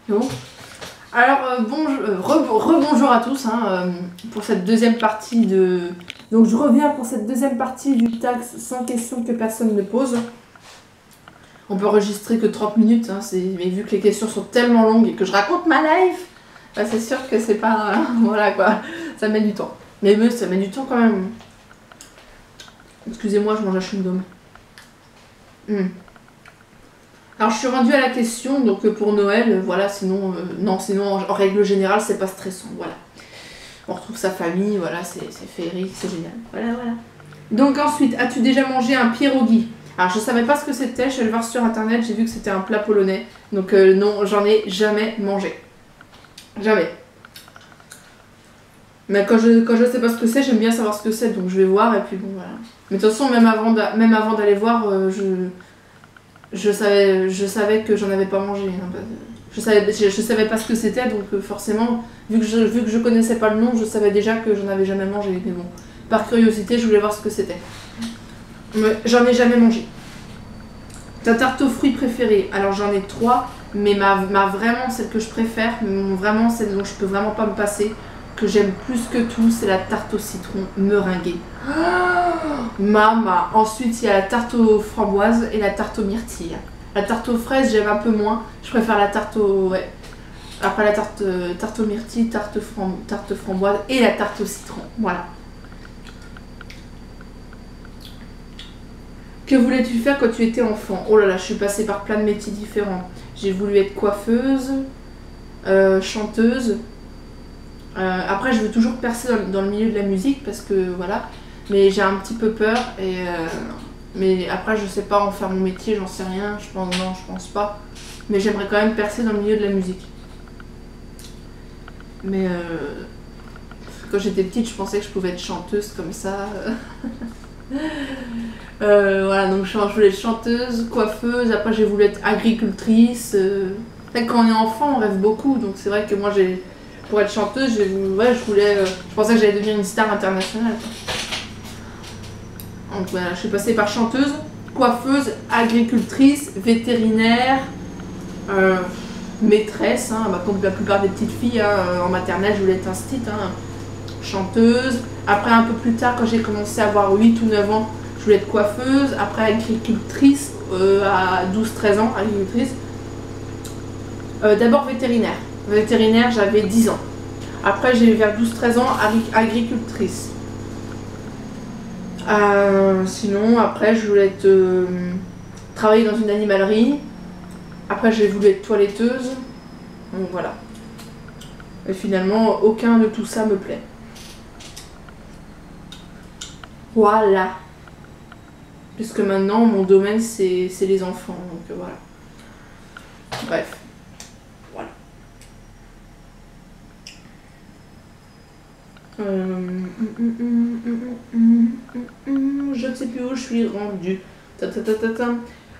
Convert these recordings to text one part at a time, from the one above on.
Bon. Alors, rebonjour à tous pour cette deuxième partie de... Donc je reviens pour cette deuxième partie du tax sans questions que personne ne pose. On peut enregistrer que 30 minutes, mais vu que les questions sont tellement longues et que je raconte ma life, bah c'est sûr que c'est pas... voilà quoi, ça met du temps. Mais ça met du temps quand même. Excusez-moi, je mange un chewing-gum. Alors je suis rendue à la question, donc pour Noël, voilà, sinon, en règle générale, c'est pas stressant, voilà. On retrouve sa famille, voilà, c'est féerique, c'est génial, voilà. Donc ensuite, as-tu déjà mangé un pierogi? Alors je savais pas ce que c'était, je suis allée voir sur internet, j'ai vu que c'était un plat polonais, donc non, j'en ai jamais mangé. Jamais. Mais quand je sais pas ce que c'est, j'aime bien savoir ce que c'est, donc je vais voir et puis bon, voilà. Mais de toute façon, même avant d'aller voir, je savais que j'en avais pas mangé. Je savais pas ce que c'était, donc forcément, vu que je connaissais pas le nom, je savais déjà que j'en avais jamais mangé. Mais bon, par curiosité, je voulais voir ce que c'était. Mais j'en ai jamais mangé. Ta tarte aux fruits préférée? Alors j'en ai 3, mais vraiment celle que je préfère, vraiment celle dont je peux vraiment pas me passer, que j'aime plus que tout, c'est la tarte au citron meringuée. Mama. Ensuite, il y a la tarte aux framboises et la tarte aux myrtilles. La tarte aux fraises, j'aime un peu moins. Je préfère la tarte aux... Ouais. Après la tarte aux myrtilles, tarte framboise et la tarte au citron. Voilà. Que voulais-tu faire quand tu étais enfant? Oh là là, je suis passée par plein de métiers différents. J'ai voulu être coiffeuse, chanteuse. Après, je veux toujours percer dans le milieu de la musique parce que voilà. Mais j'ai un petit peu peur mais après je sais pas en faire mon métier, j'en sais rien, je pense pas. Mais j'aimerais quand même percer dans le milieu de la musique. Mais quand j'étais petite, je pensais que je pouvais être chanteuse comme ça. Voilà, donc je voulais être chanteuse, coiffeuse, après j'ai voulu être agricultrice. Quand on est enfant, on rêve beaucoup, donc c'est vrai que moi pour être chanteuse, je pensais que j'allais devenir une star internationale. Donc voilà, je suis passée par chanteuse, coiffeuse, agricultrice, vétérinaire, maîtresse, comme la plupart des petites filles en maternelle, je voulais être instite, chanteuse. Après, un peu plus tard, quand j'ai commencé à avoir 8 ou 9 ans, je voulais être coiffeuse. Après, agricultrice, à 12-13 ans, agricultrice. D'abord vétérinaire. Vétérinaire, j'avais 10 ans. Après, j'ai eu vers 12-13 ans, agricultrice. Sinon, après, je voulais travailler dans une animalerie. Après, j'ai voulu être toiletteuse. Donc voilà. Et finalement, aucun de tout ça me plaît. Voilà. Puisque maintenant, mon domaine, c'est les enfants. Donc voilà. Bref. Voilà. Je ne sais plus où je suis rendue.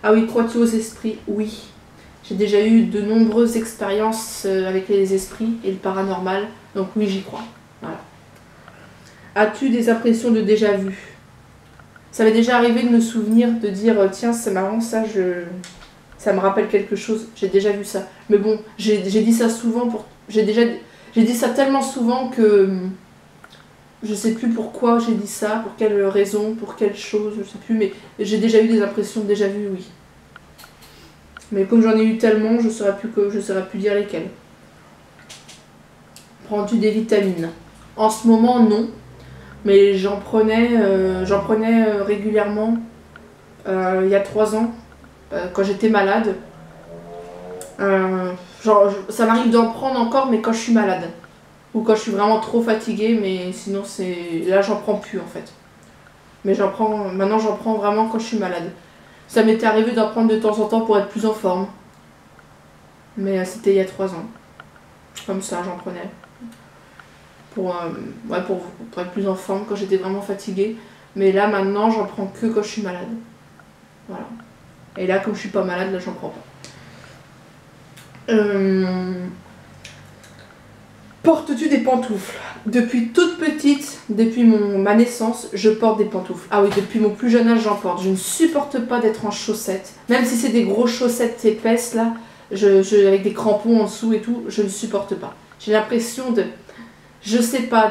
Ah oui, crois-tu aux esprits? Oui. J'ai déjà eu de nombreuses expériences avec les esprits et le paranormal. Donc oui, j'y crois. Voilà. As-tu des impressions de déjà-vu? Ça m'est déjà arrivé de me souvenir, de dire tiens, c'est marrant, ça me rappelle quelque chose. J'ai déjà vu ça. Mais bon, j'ai dit ça souvent j'ai dit ça tellement souvent que je sais plus pourquoi j'ai dit ça, pour quelle raison, pour quelle chose, je sais plus, mais j'ai déjà eu des impressions de déjà vu, oui. Mais comme j'en ai eu tellement, je saurais plus dire lesquelles. Prends-tu des vitamines? En ce moment, non. Mais j'en prenais régulièrement il y a 3 ans, quand j'étais malade. Ça m'arrive d'en prendre encore, mais quand je suis malade. Ou quand je suis vraiment trop fatiguée, mais sinon là j'en prends plus en fait. Mais maintenant j'en prends vraiment quand je suis malade. Ça m'était arrivé d'en prendre de temps en temps pour être plus en forme. Mais c'était il y a 3 ans. Comme ça j'en prenais. Pour être plus en forme quand j'étais vraiment fatiguée. Mais là maintenant j'en prends que quand je suis malade. Voilà. Et là comme je suis pas malade, là j'en prends pas. Portes-tu des pantoufles? Depuis toute petite, depuis ma naissance, je porte des pantoufles. Ah oui, depuis mon plus jeune âge, j'en porte. Je ne supporte pas d'être en chaussettes. Même si c'est des grosses chaussettes épaisses, là, avec des crampons en dessous et tout, je ne supporte pas. J'ai l'impression de, je sais pas,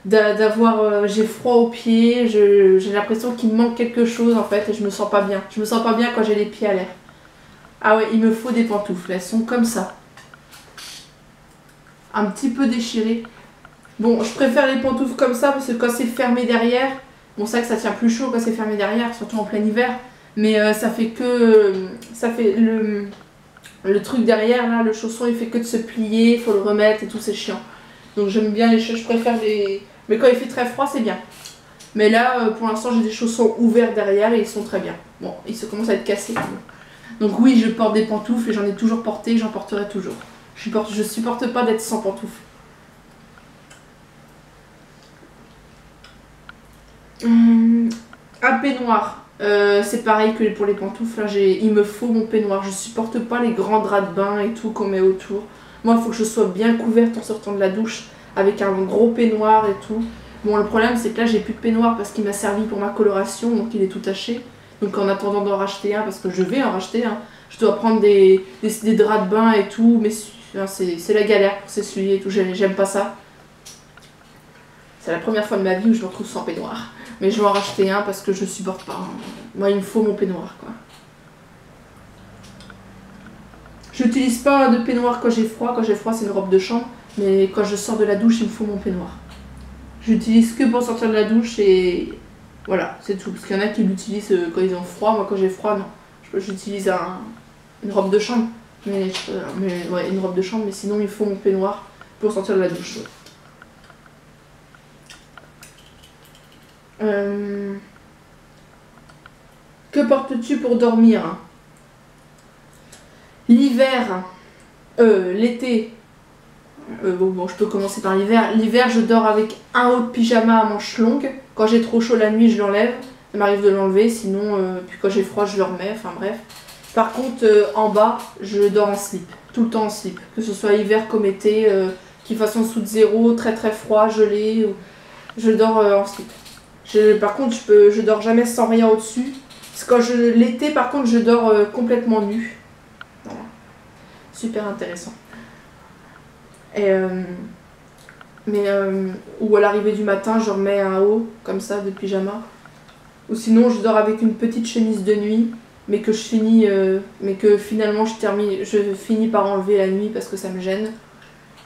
d'avoir, j'ai froid aux pieds, j'ai l'impression qu'il me manque quelque chose en fait et je me sens pas bien. Je me sens pas bien quand j'ai les pieds à l'air. Ah ouais, il me faut des pantoufles, elles sont comme ça. Un petit peu déchirées. Bon, je préfère les pantoufles comme ça parce que quand c'est fermé derrière, bon, c'est vrai que ça tient plus chaud quand c'est fermé derrière, surtout en plein hiver, mais ça fait le truc derrière, là, le chausson, il fait que de se plier, il faut le remettre et tout, c'est chiant. Donc j'aime bien les choses, je préfère les... Mais quand il fait très froid, c'est bien. Mais là, pour l'instant, j'ai des chaussons ouverts derrière et ils sont très bien. Bon, ils se commencent à être cassés. Donc oui, je porte des pantoufles et j'en ai toujours porté et j'en porterai toujours. Je supporte pas d'être sans pantoufles. Un peignoir. C'est pareil que pour les pantoufles. Là, il me faut mon peignoir. Je supporte pas les grands draps de bain et tout qu'on met autour. Moi, il faut que je sois bien couverte en sortant de la douche avec un gros peignoir et tout. Bon, le problème, c'est que là, j'ai plus de peignoir parce qu'il m'a servi pour ma coloration, donc il est tout taché. Donc en attendant d'en racheter un, parce que je vais en racheter un, je dois prendre des draps de bain et tout, mais c'est la galère pour s'essuyer et tout, j'aime pas ça. C'est la première fois de ma vie où je me retrouve sans peignoir. Mais je vais en racheter un parce que je supporte pas. Moi, il me faut mon peignoir, quoi. J'utilise pas de peignoir quand j'ai froid. Quand j'ai froid, c'est une robe de chambre. Mais quand je sors de la douche, il me faut mon peignoir. J'utilise que pour sortir de la douche et voilà, c'est tout. Parce qu'il y en a qui l'utilisent quand ils ont froid. Moi, quand j'ai froid, non. J'utilise une robe de chambre. Mais ouais, une robe de chambre. Mais sinon, il faut mon peignoir pour sortir de la douche. Que portes-tu pour dormir? L'hiver, l'été, bon, je peux commencer par l'hiver. L'hiver, je dors avec un haut de pyjama à manches longues. Quand j'ai trop chaud la nuit, je l'enlève. Ça m'arrive de l'enlever, sinon, puis quand j'ai froid, je le remets. Enfin bref. Par contre, en bas, je dors en slip. Tout le temps en slip. Que ce soit hiver comme été, qu'il fasse en dessous de zéro, très très froid, gelé. Je dors en slip. Par contre, je dors jamais sans rien au-dessus. Parce que l'été, par contre, je dors complètement nue. Voilà. Super intéressant. Ou à l'arrivée du matin, je remets un haut, comme ça, de pyjama. Ou sinon, je dors avec une petite chemise de nuit, mais que finalement, je finis par enlever la nuit parce que ça me gêne.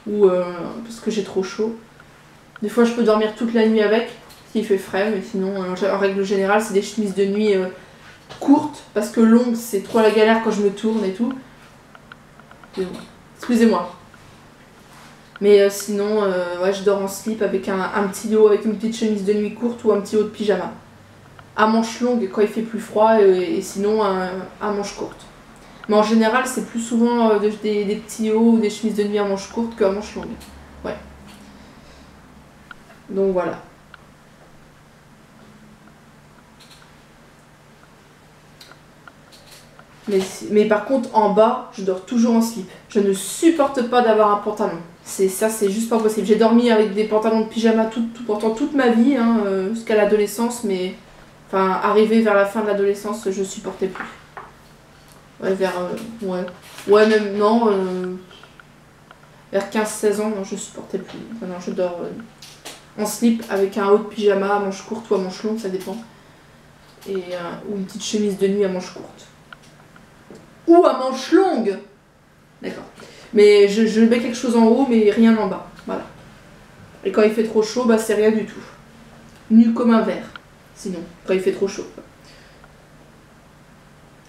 Ou parce que j'ai trop chaud. Des fois, je peux dormir toute la nuit avec. Il fait frais, mais sinon, en règle générale, c'est des chemises de nuit courtes, parce que longues, c'est trop la galère quand je me tourne et tout. Excusez-moi. Mais sinon, ouais, je dors en slip avec un petit haut, avec une petite chemise de nuit courte ou un petit haut de pyjama. À manches longues quand il fait plus froid, et sinon à manches courtes. Mais en général, c'est plus souvent des petits hauts ou des chemises de nuit à manches courtes qu'à manches longues. Ouais. Donc voilà. Mais par contre, en bas, je dors toujours en slip. Je ne supporte pas d'avoir un pantalon. C'est juste pas possible. J'ai dormi avec des pantalons de pyjama pourtant toute ma vie, hein, jusqu'à l'adolescence, mais enfin, arrivé vers la fin de l'adolescence, je supportais plus. Ouais, ouais, même, non, vers 15-16 ans, non, je supportais plus. Enfin, non, je dors en slip avec un haut de pyjama à manches courtes ou à manches longues, ça dépend. Ou une petite chemise de nuit à manches courtes. Ou à manches longues. D'accord. Mais je mets quelque chose en haut, mais rien en bas. Voilà. Et quand il fait trop chaud, bah c'est rien du tout. Nu comme un verre. Sinon, quand il fait trop chaud.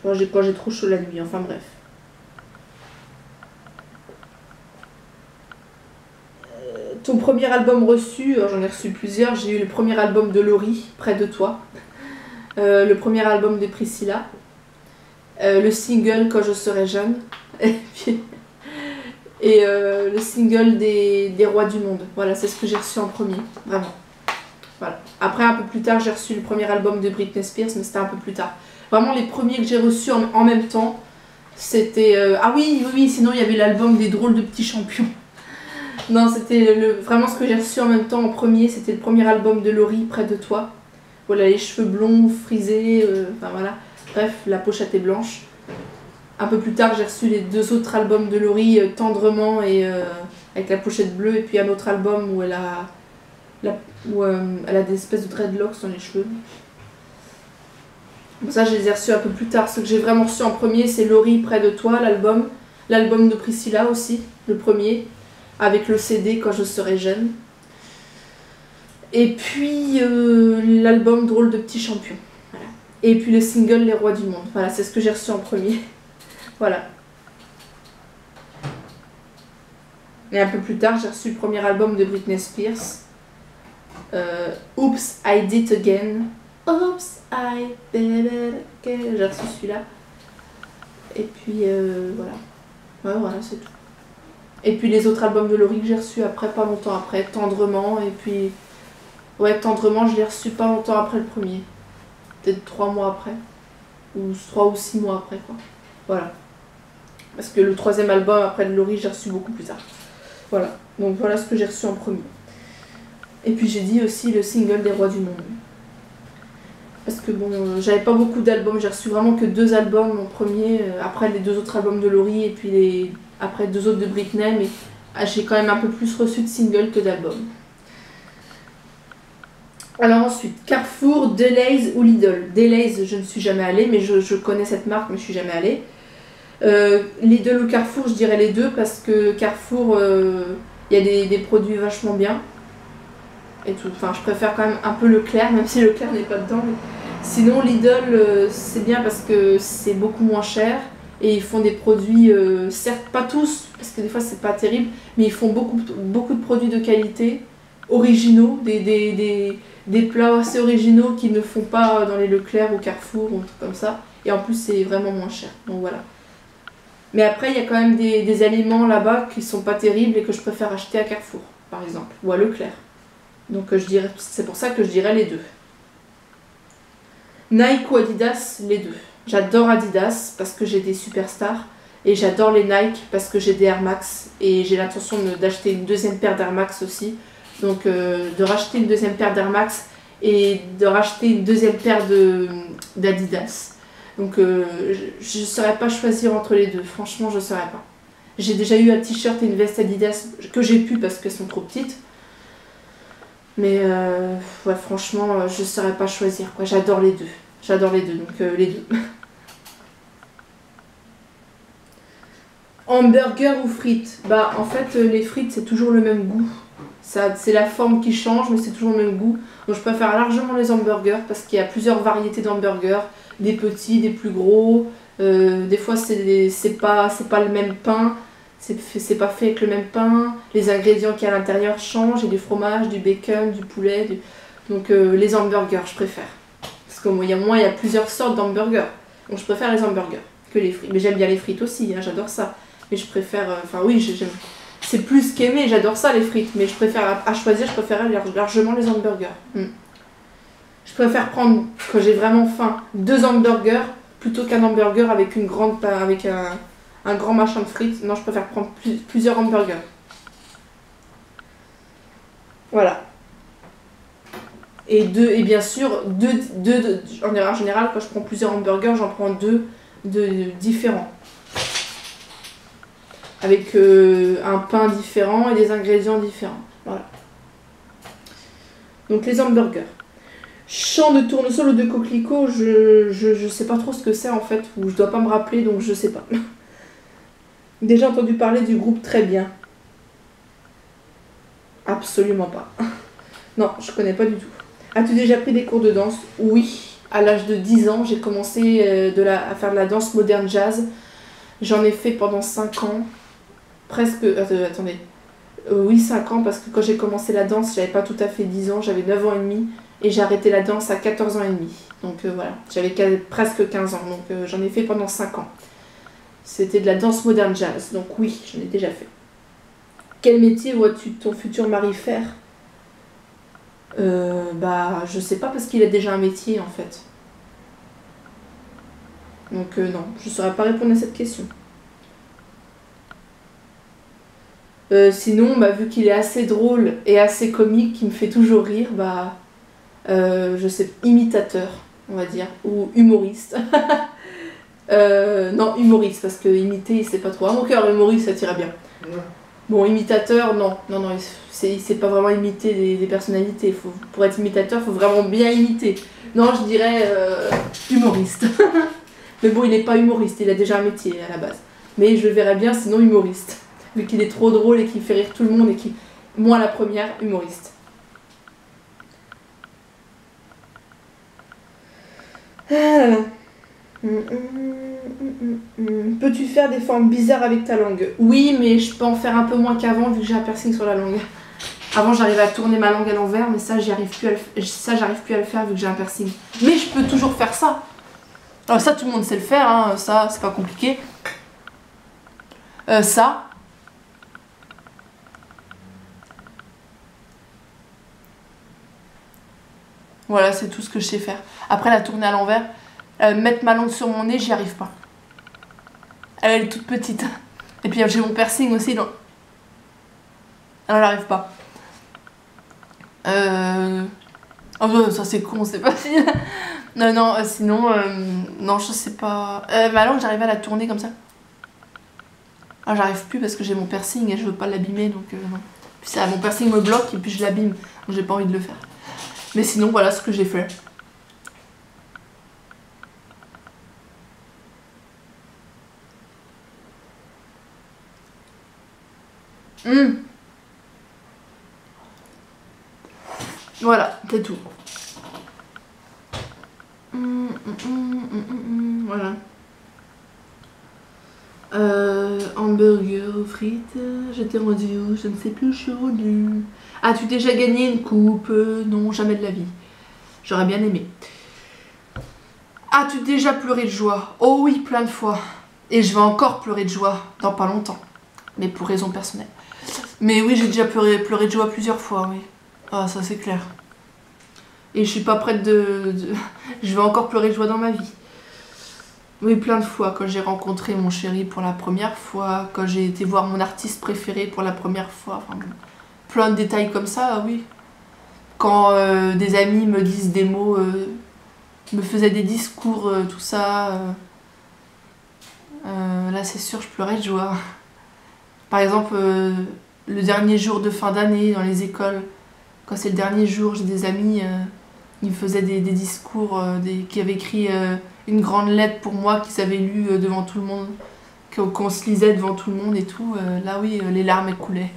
Quand j'ai trop chaud la nuit, enfin bref. Ton premier album reçu, j'en ai reçu plusieurs. J'ai eu le premier album de Laurie, Près de toi. Le premier album de Priscilla. Le single Quand je serai jeune. Et le single des Rois du Monde. Voilà, c'est ce que j'ai reçu en premier, vraiment. Voilà. Après, un peu plus tard, j'ai reçu le premier album de Britney Spears, mais c'était un peu plus tard. Vraiment, les premiers que j'ai reçus en même temps, c'était... Ah oui, sinon il y avait l'album des Drôles de Petits Champions. Non, c'était vraiment ce que j'ai reçu en même temps en premier, c'était le premier album de Laurie, Près de toi. Voilà, les cheveux blonds, frisés, enfin voilà. Bref, la pochette est blanche. un peu plus tard, j'ai reçu les 2 autres albums de Laurie, Tendrement et avec la pochette bleue, et puis un autre album où elle a des espèces de dreadlocks dans les cheveux. Bon, ça, je les ai reçus un peu plus tard. Ce que j'ai vraiment reçu en premier, c'est Laurie Près de toi, l'album. L'album de Priscilla aussi, le premier, avec le CD Quand je serai jeune. Et puis l'album Drôle de petit champion. Voilà. Et puis le single Les Rois du Monde. Voilà, c'est ce que j'ai reçu en premier. Voilà. Et un peu plus tard, j'ai reçu le premier album de Britney Spears. Oops, I Did It Again. Oops, I Did It Again. J'ai reçu celui-là. Et puis voilà. Ouais, voilà, c'est tout. Et puis les autres albums de Laurie que j'ai reçus après, pas longtemps après. Tendrement, et puis... Ouais, Tendrement, je l'ai reçu pas longtemps après le premier. Peut-être 3 mois après. Ou 3 ou 6 mois après, quoi. Voilà. Parce que le 3e album après de Laurie, j'ai reçu beaucoup plus tard. Voilà. Donc voilà ce que j'ai reçu en premier. Et puis j'ai dit aussi le single des Rois du Monde. Parce que bon, j'avais pas beaucoup d'albums, j'ai reçu vraiment que 2 albums en premier, après les 2 autres albums de Laurie et puis après 2 autres de Britney, mais j'ai quand même un peu plus reçu de singles que d'albums. Alors ensuite, Carrefour, Deleuze ou Lidl. Deleuze, je ne suis jamais allée, mais je connais cette marque, mais je suis jamais allée. Lidl ou Carrefour, je dirais les deux, parce que Carrefour, il y a des produits vachement bien. Et tout. Enfin, je préfère quand même un peu Leclerc, même si Leclerc n'est pas dedans. Mais... Sinon, Lidl, c'est bien parce que c'est beaucoup moins cher. Et ils font des produits, certes pas tous, parce que des fois c'est pas terrible, mais ils font beaucoup de produits de qualité, originaux, des plats assez originaux qu'ils ne font pas dans les Leclerc ou Carrefour ou trucs comme ça. Et en plus, c'est vraiment moins cher. Donc voilà. Mais après, il y a quand même des aliments là-bas qui sont pas terribles et que je préfère acheter à Carrefour, par exemple, ou à Leclerc. Donc c'est pour ça que je dirais les deux. Nike ou Adidas, les deux. J'adore Adidas parce que j'ai des superstars et j'adore les Nike parce que j'ai des Air Max et j'ai l'intention d'acheter une 2e paire d'Air Max aussi. Donc de racheter une 2e paire d'Air Max et de racheter une 2e paire d'Adidas. Donc je ne saurais pas choisir entre les deux, franchement je ne saurais pas. J'ai déjà eu un t-shirt et une veste Adidas que j'ai pu parce qu'elles sont trop petites. Mais ouais, franchement, je ne saurais pas choisir, quoi. J'adore les deux. J'adore les deux, donc les deux. Hamburger ou frites? Bah, en fait, les frites, c'est toujours le même goût. C'est la forme qui change, mais c'est toujours le même goût. Donc, je préfère largement les hamburgers parce qu'il y a plusieurs variétés d'hamburgers. Des petits, des plus gros. Des fois, c'est pas le même pain. C'est pas fait avec le même pain, les ingrédients qu'il y a à l'intérieur changent, il y a du fromage, du bacon, du poulet, donc les hamburgers je préfère. Parce qu'il y a plusieurs sortes d'hamburgers, donc je préfère les hamburgers que les frites. Mais j'aime bien les frites aussi, hein, j'adore ça. Mais je préfère, enfin oui, c'est plus qu'aimer, j'adore ça les frites, mais je préfère, à choisir, je préfère largement les hamburgers. Je préfère prendre, quand j'ai vraiment faim, 2 hamburgers plutôt qu'un hamburger avec une grande, avec un grand machin de frites. Non, je préfère prendre plusieurs hamburgers. Voilà. Et bien sûr, en général, quand je prends plusieurs hamburgers, j'en prends 2 différents. Avec un pain différent et des ingrédients différents. Voilà. Donc les hamburgers. Champ de tournesol ou de coquelicot, je sais pas trop ce que c'est en fait, ou je dois pas me rappeler, donc je sais pas. Déjà entendu parler du groupe Très Bien? Absolument pas. Non, je connais pas du tout. As-tu déjà pris des cours de danse? Oui. À l'âge de 10 ans, j'ai commencé à faire de la danse moderne jazz. J'en ai fait pendant 5 ans. Presque... attendez. Oui, 5 ans, parce que quand j'ai commencé la danse, j'avais pas tout à fait 10 ans, j'avais 9 ans et demi. Et j'ai arrêté la danse à 14 ans et demi. Donc voilà, j'avais presque 15 ans. Donc j'en ai fait pendant 5 ans. C'était de la danse moderne jazz, donc oui, j'en ai déjà fait. Quel métier vois-tu ton futur mari faire? Bah, je sais pas parce qu'il a déjà un métier en fait. Donc non, je saurais pas répondre à cette question. Sinon, bah, vu qu'il est assez drôle et assez comique, qui me fait toujours rire, bah, je sais, imitateur, on va dire, ou humoriste. Non, humoriste, parce que imiter, c'est pas trop. À mon cœur, humoriste, ça t'irait bien. Ouais. Bon, imitateur, non. Non, c'est pas vraiment imiter des personnalités. Pour être imitateur, il faut vraiment bien imiter. Non, je dirais humoriste. Mais bon, il n'est pas humoriste, il a déjà un métier à la base. Mais je le verrais bien sinon humoriste. Vu qu'il est trop drôle et qu'il fait rire tout le monde et qui, moi la première, humoriste. Ah. Peux-tu faire des formes bizarres avec ta langue? Oui, mais je peux en faire un peu moins qu'avant vu que j'ai un piercing sur la langue. Avant, j'arrivais à tourner ma langue à l'envers, mais ça, j'arrive plus à le faire vu que j'ai un piercing. Mais je peux toujours faire ça. Alors ça, tout le monde sait le faire, hein. Ça, c'est pas compliqué. Ça. Voilà, c'est tout ce que je sais faire. Après, la tourner à l'envers, mettre ma langue sur mon nez, j'y arrive pas. Elle est toute petite. Et puis j'ai mon piercing aussi, donc... Elle n'arrive pas. Oh, ça c'est con, c'est facile. Non, sinon, non, je sais pas. Ma langue, j'arrive à la tourner comme ça. Ah, j'arrive plus parce que j'ai mon piercing et je veux pas l'abîmer, donc non. Puis ça, mon piercing me bloque et puis je l'abîme, donc j'ai pas envie de le faire. Mais sinon, voilà ce que j'ai fait. Voilà, c'est tout. Voilà. Hamburger aux frites, j'étais rendue où? Je ne sais plus, je suis rendue. As-tu déjà gagné une coupe? Non, jamais de la vie. J'aurais bien aimé. As-tu déjà pleuré de joie? Oh oui, plein de fois. Et je vais encore pleurer de joie dans pas longtemps. Mais pour raison personnelle. Mais oui, j'ai déjà pleuré de joie plusieurs fois, oui. Ah, ça c'est clair. Et je suis pas prête Je vais encore pleurer de joie dans ma vie. Oui, plein de fois. Quand j'ai rencontré mon chéri pour la première fois, quand j'ai été voir mon artiste préféré pour la première fois. Enfin, plein de détails comme ça, oui. Quand des amis me disent des mots, me faisaient des discours, tout ça. Là, c'est sûr, je pleurais de joie. Par exemple, le dernier jour de fin d'année dans les écoles, quand c'est le dernier jour, j'ai des amis, ils me faisaient des discours, qui avaient écrit une grande lettre pour moi, qu'ils avaient lu devant tout le monde, qu'on se lisait devant tout le monde et tout. Là, oui, les larmes elles coulaient.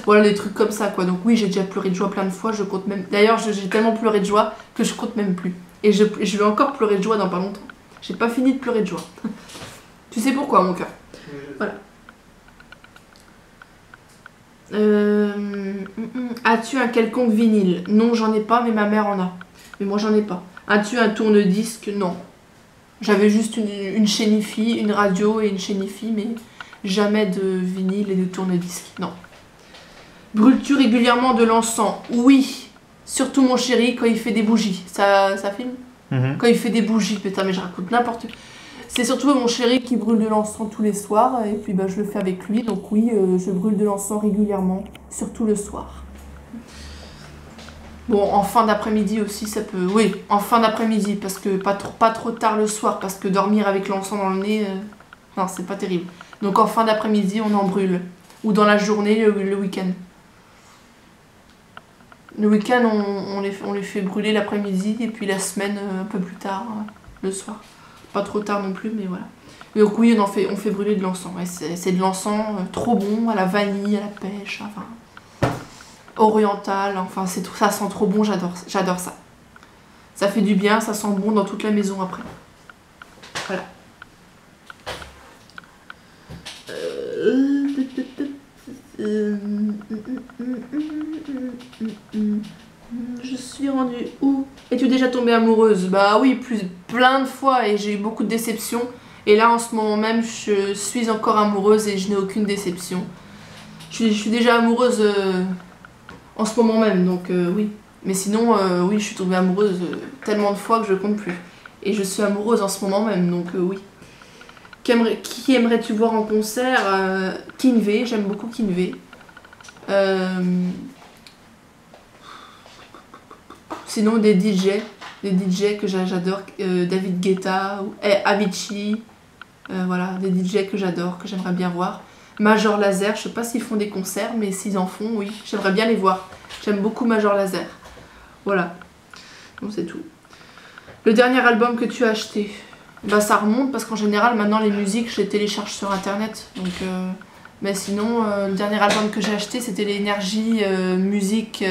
Voilà, des trucs comme ça, quoi. Donc oui, j'ai déjà pleuré de joie plein de fois, je compte même... D'ailleurs, j'ai tellement pleuré de joie que je compte même plus. Et je vais encore pleurer de joie dans pas longtemps. J'ai pas fini de pleurer de joie. Tu sais pourquoi, mon cœur. Voilà. As-tu un quelconque vinyle? Non, j'en ai pas, mais ma mère en a. Mais moi, j'en ai pas. As-tu un tourne-disque? Non. J'avais juste une chaîne hi-fi, une radio et une chaîne hi-fi, mais jamais de vinyle et de tourne-disque. Non. Brûles-tu régulièrement de l'encens? Oui. Surtout mon chéri quand il fait des bougies. Ça filme? Quand il fait des bougies, putain, mais je raconte n'importe quoi. C'est surtout mon chéri qui brûle de l'encens tous les soirs, et puis bah, je le fais avec lui, donc oui, je brûle de l'encens régulièrement, surtout le soir. Bon, en fin d'après-midi aussi, ça peut... Oui, en fin d'après-midi, parce que pas trop tard le soir, parce que dormir avec l'encens dans le nez, non, c'est pas terrible. Donc en fin d'après-midi, on en brûle. Ou dans la journée, le week-end. Le week-end, on les fait brûler l'après-midi, et puis la semaine, un peu plus tard, le soir. Pas trop tard non plus, mais voilà. Donc oui, on fait brûler de l'encens. Ouais, c'est de l'encens trop bon, à la vanille, à la pêche, enfin... oriental, enfin c'est tout, ça sent trop bon, j'adore ça. Ça fait du bien, ça sent bon dans toute la maison après. Voilà. Je suis rendue où? Es-tu déjà tombée amoureuse? Bah oui, plein de fois et j'ai eu beaucoup de déceptions. Et là en ce moment même, je suis encore amoureuse et je n'ai aucune déception. Je suis déjà amoureuse en ce moment même, donc oui. Mais sinon, oui, je suis tombée amoureuse tellement de fois que je compte plus. Et je suis amoureuse en ce moment même, donc oui. Qui aimerais-tu voir en concert? Kinvey, j'aime beaucoup Kinvey. Sinon des DJ que j'adore, David Guetta, ou Avicii, Voilà, des DJ que j'adore, que j'aimerais bien voir. Major Laser, je sais pas s'ils font des concerts, mais s'ils en font, oui, j'aimerais bien les voir. J'aime beaucoup Major Laser. Voilà, bon, c'est tout. Le dernier album que tu as acheté, bah ça remonte parce qu'en général maintenant les musiques je les télécharge sur internet. Donc, mais sinon, le dernier album que j'ai acheté c'était l'énergie musique,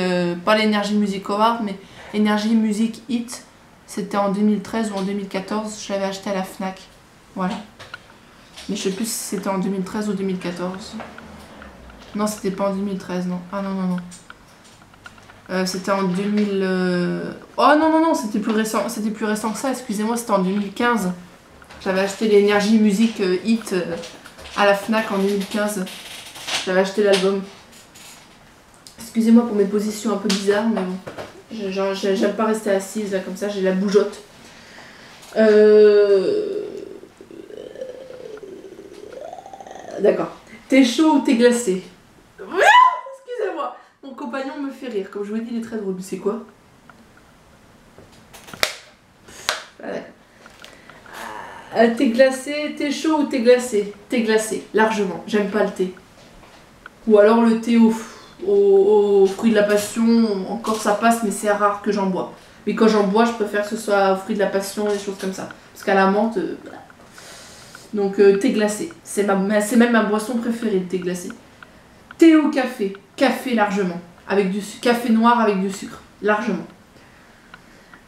pas l'énergie music award, mais énergie music hit. C'était en 2013 ou en 2014, je l'avais acheté à la Fnac. Voilà. Mais je sais plus si c'était en 2013 ou 2014. Non, c'était pas en 2013, non. Ah non, non, non. C'était en 2000... Oh non, non, non, c'était plus récent que ça, excusez-moi, c'était en 2015. J'avais acheté l'énergie musique hit à la Fnac en 2015. J'avais acheté l'album. Excusez-moi pour mes positions un peu bizarres, mais bon. J'aime pas rester assise là, comme ça, j'ai la bougeotte. D'accord. T'es chaud ou t'es glacé? Excusez-moi. Mon compagnon me fait rire. Comme je vous l'ai dit, il est très drôle. C'est quoi? T'es glacé, t'es chaud ou t'es glacé? T'es glacé, largement. J'aime pas le thé. Ou alors le thé aux fruits de la passion, encore ça passe, mais c'est rare que j'en bois. Mais quand j'en bois, je préfère que ce soit aux fruits de la passion, des choses comme ça. Parce qu'à la menthe, voilà. Donc thé glacé. C'est même ma boisson préférée, le thé glacé. Thé ou café? Café largement. Avec café noir avec du sucre. Largement.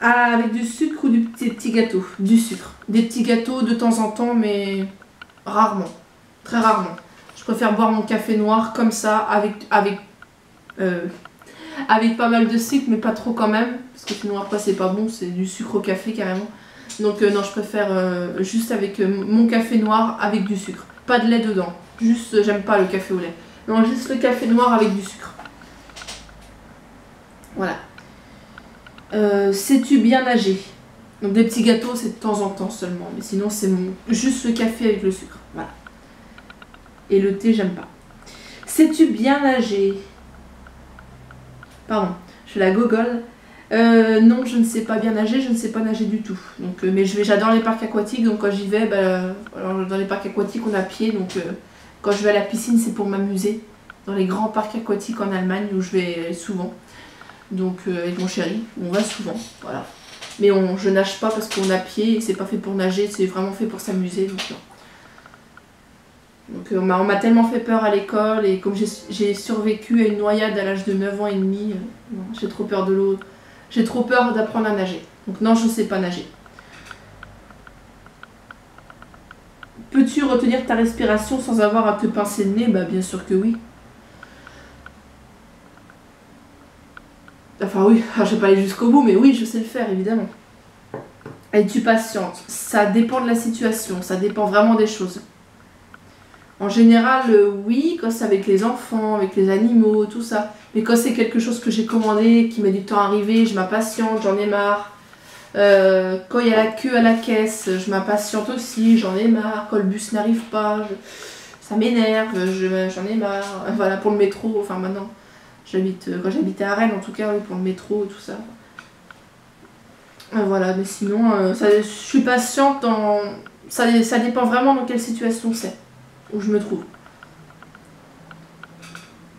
Ah, avec du sucre ou des petits gâteaux? Du sucre. Des petits gâteaux de temps en temps, mais rarement. Très rarement. Je préfère boire mon café noir comme ça, avec pas mal de sucre, mais pas trop quand même. Parce que sinon après c'est pas bon, c'est du sucre au café carrément. Donc non, je préfère juste avec mon café noir avec du sucre. Pas de lait dedans. Juste, j'aime pas le café au lait. Non, juste le café noir avec du sucre. Voilà. Sais-tu bien nager? Donc des petits gâteaux, c'est de temps en temps seulement. Mais sinon, c'est juste le café avec le sucre. Voilà. Et le thé, j'aime pas. Sais-tu bien nager? Pardon, je la gogole. Non, je ne sais pas bien nager, je ne sais pas nager du tout. Donc, mais j'adore les parcs aquatiques, donc quand j'y vais, alors, dans les parcs aquatiques, on a pied. Donc quand je vais à la piscine, c'est pour m'amuser. Dans les grands parcs aquatiques en Allemagne, où je vais souvent. Donc avec mon chéri, on va souvent, voilà. Mais je nage pas parce qu'on a pied et c'est pas fait pour nager, c'est vraiment fait pour s'amuser. Donc on m'a tellement fait peur à l'école et comme j'ai survécu à une noyade à l'âge de 9 ans et demi, j'ai trop peur de l'eau. J'ai trop peur d'apprendre à nager. Donc non, je ne sais pas nager. Peux-tu retenir ta respiration sans avoir à te pincer le nez? Bah bien sûr que oui. Enfin oui, je vais pas aller jusqu'au bout, mais oui, je sais le faire, évidemment. Es-tu patiente? Ça dépend de la situation, ça dépend vraiment des choses. En général, oui, quand c'est avec les enfants, avec les animaux, tout ça. Mais quand c'est quelque chose que j'ai commandé, qui met du temps à arriver, je m'impatiente, j'en ai marre. Quand il y a la queue à la caisse, je m'impatiente aussi, j'en ai marre. Quand le bus n'arrive pas, ça m'énerve, j'en ai marre. Voilà, pour le métro, enfin maintenant, quand j'habitais à Rennes, en tout cas, oui, pour le métro, tout ça. Voilà, mais sinon, je suis patiente dans... Ça dépend vraiment dans quelle situation c'est, où je me trouve.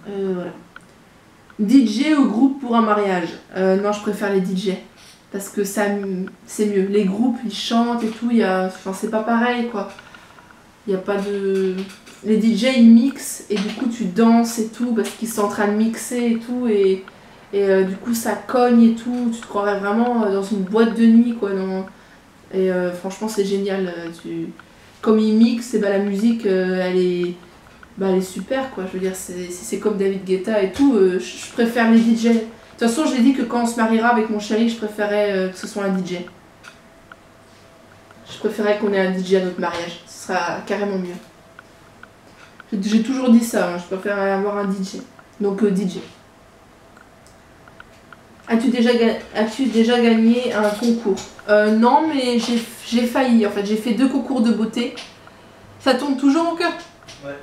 Voilà. DJ ou groupe pour un mariage? Non, je préfère les DJ. Parce que c'est mieux. Les groupes, ils chantent et tout, enfin, c'est pas pareil, quoi. Il n'y a pas de... Les DJ, ils mixent et du coup, tu danses et tout, parce qu'ils sont en train de mixer et tout, et du coup, ça cogne et tout. Tu te croirais vraiment dans une boîte de nuit, quoi. Non. Et franchement, c'est génial. Comme ils mixent, et la musique, elle est super, quoi. Je veux dire, c'est comme David Guetta et tout. Je préfère les DJ. De toute façon, je l'ai dit que quand on se mariera avec mon chéri, je préférais que ce soit un DJ. Je préférais qu'on ait un DJ à notre mariage. Ce sera carrément mieux. J'ai toujours dit ça, hein. Je préférais avoir un DJ. Donc DJ. As-tu déjà gagné un concours? Non, mais j'ai failli. En fait, j'ai fait 2 concours de beauté. Ça tourne toujours mon cœur? Ouais.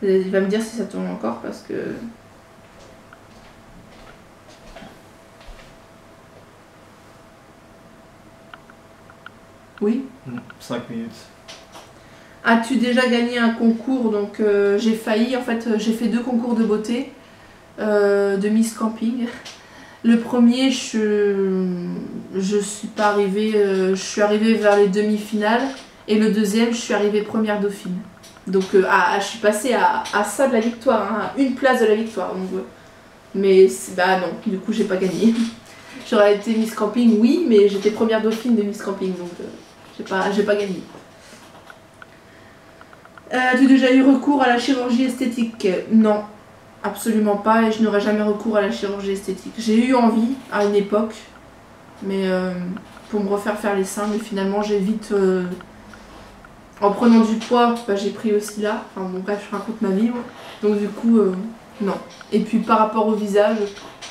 Il va me dire si ça tourne encore parce que... Oui. 5 minutes. As-tu déjà gagné un concours? Donc j'ai failli, en fait j'ai fait 2 concours de beauté de Miss Camping. Le premier, je suis pas arrivée, je suis arrivée vers les demi-finales, et le deuxième, je suis arrivée première dauphine. Donc je suis passée à ça de la victoire, hein, à une place de la victoire. Donc, mais bah non, du coup j'ai pas gagné. J'aurais été Miss Camping, oui, mais j'étais première dauphine de Miss Camping, donc j'ai pas gagné. As-tu déjà eu recours à la chirurgie esthétique? Non, absolument pas, et je n'aurais jamais recours à la chirurgie esthétique. J'ai eu envie à une époque, mais pour me refaire faire les seins, mais finalement j'ai vite... en prenant du poids, bah, j'ai pris aussi là, enfin bon bref, je raconte ma vie, moi. Donc du coup, non. Et puis par rapport au visage,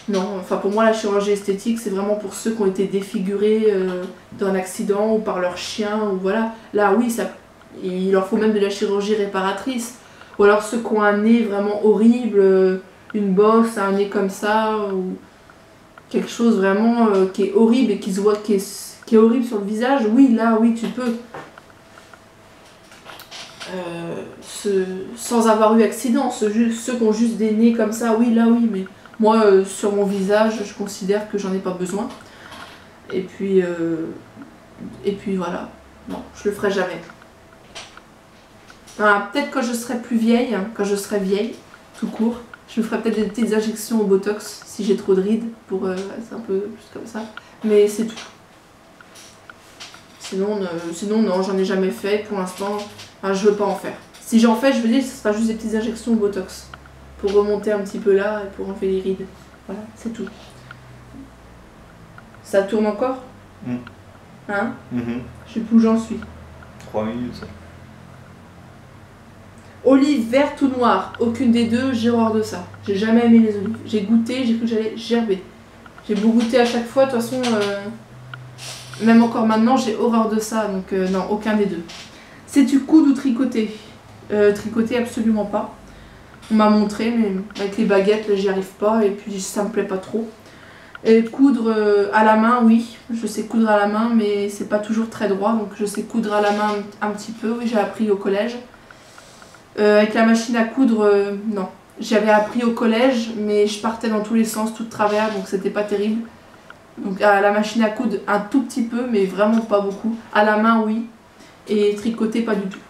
non, enfin pour moi la chirurgie esthétique c'est vraiment pour ceux qui ont été défigurés d'un accident ou par leur chien, ou voilà. Là oui, il leur faut même de la chirurgie réparatrice. Ou alors ceux qui ont un nez vraiment horrible, une bosse, un nez comme ça, ou quelque chose vraiment qui est horrible et qui se voit, qui est horrible sur le visage, oui, là oui tu peux. Sans avoir eu accident, ceux qui ont juste des nez comme ça, oui, là oui, mais moi sur mon visage je considère que j'en ai pas besoin. Et puis voilà, non, je le ferai jamais. Peut-être quand je serai plus vieille, hein, quand je serai vieille, tout court, je me ferai peut-être des petites injections au botox si j'ai trop de rides, pour c'est un peu plus comme ça, mais c'est tout. Sinon non, j'en ai jamais fait pour l'instant, enfin, je veux pas en faire. Si j'en fais, je veux dire, ce sera juste des petites injections au botox, pour remonter un petit peu là et pour enlever les rides. Voilà, c'est tout. Ça tourne encore? Hein? Je sais plus où j'en suis. 3 minutes. Olives vertes ou noires, aucune des deux, j'ai horreur de ça. J'ai jamais aimé les olives. J'ai goûté, j'ai cru que j'allais gerber. J'ai beau goûter à chaque fois, de toute façon, même encore maintenant, j'ai horreur de ça, donc non, aucun des deux. Sais-tu coudre ou tricoter? Tricoter, absolument pas. On m'a montré, mais avec les baguettes, là, j'y arrive pas, et puis ça me plaît pas trop. Et coudre à la main, oui, je sais coudre à la main, mais c'est pas toujours très droit, donc je sais coudre à la main un petit peu, oui, j'ai appris au collège. Avec la machine à coudre, non. J'avais appris au collège, mais je partais dans tous les sens, tout de travers, donc c'était pas terrible. Donc à la machine à coudre, un tout petit peu, mais vraiment pas beaucoup. À la main, oui. Et tricoter, pas du tout.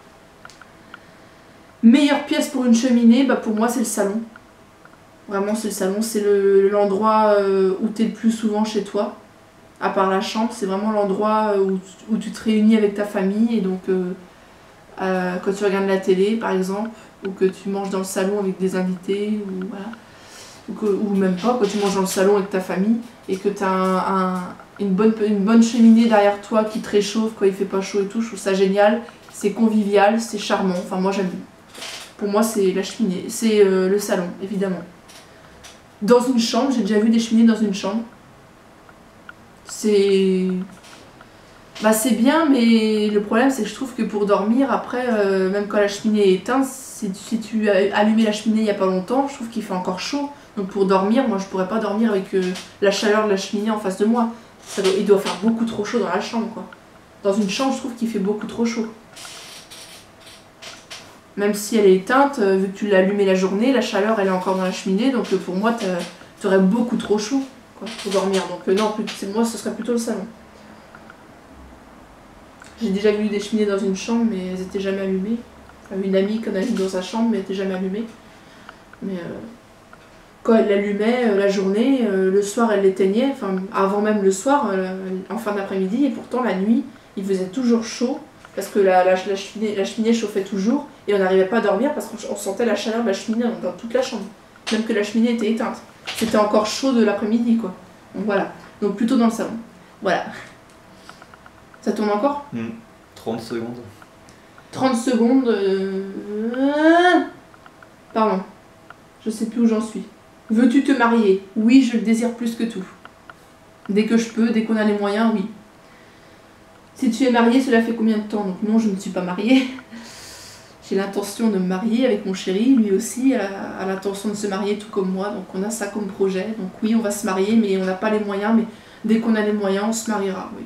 Meilleure pièce pour une cheminée, bah pour moi c'est le salon. Vraiment c'est le salon, c'est l'endroit où tu es le plus souvent chez toi. À part la chambre, c'est vraiment l'endroit où tu te réunis avec ta famille, et donc... quand tu regardes la télé par exemple, ou que tu manges dans le salon avec des invités, ou voilà, ou même pas, quand tu manges dans le salon avec ta famille et que tu as une bonne cheminée derrière toi qui te réchauffe quand il fait pas chaud et tout, je trouve ça génial, c'est convivial, c'est charmant, enfin moi j'aime. Pour moi c'est la cheminée, c'est le salon évidemment. Dans une chambre, j'ai déjà vu des cheminées dans une chambre, c'est... Bah c'est bien, mais le problème c'est que je trouve que pour dormir après, même quand la cheminée est éteinte, si tu as allumé la cheminée il n'y a pas longtemps, je trouve qu'il fait encore chaud. Donc pour dormir, moi je pourrais pas dormir avec la chaleur de la cheminée en face de moi. Il doit faire beaucoup trop chaud dans la chambre quoi. Dans une chambre je trouve qu'il fait beaucoup trop chaud. Même si elle est éteinte, vu que tu l'as allumée la journée, la chaleur elle est encore dans la cheminée, donc pour moi tu aurais beaucoup trop chaud quoi, pour dormir. Donc non, moi ce serait plutôt le salon. J'ai déjà vu des cheminées dans une chambre, mais elles n'étaient jamais allumées. Enfin, une amie qu'on a mis dans sa chambre, mais elles n'étaient jamais allumées. Mais quand elle l'allumait la journée, le soir elle l'éteignait, enfin avant même le soir, en fin d'après-midi, et pourtant la nuit, il faisait toujours chaud, parce que la cheminée chauffait toujours, et on n'arrivait pas à dormir parce qu'on sentait la chaleur de la cheminée dans toute la chambre. Même que la cheminée était éteinte. C'était encore chaud de l'après-midi, quoi. Donc voilà. Donc plutôt dans le salon. Voilà. Ça tourne encore? 30 secondes. 30 secondes. Pardon. Je sais plus où j'en suis. Veux-tu te marier? Oui, je le désire plus que tout. Dès que je peux, dès qu'on a les moyens, oui. Si tu es mariée, cela fait combien de temps? Donc non, je ne suis pas mariée. J'ai l'intention de me marier avec mon chéri. Lui aussi a l'intention de se marier tout comme moi. Donc on a ça comme projet. Donc oui, on va se marier, mais on n'a pas les moyens. Mais dès qu'on a les moyens, on se mariera, oui.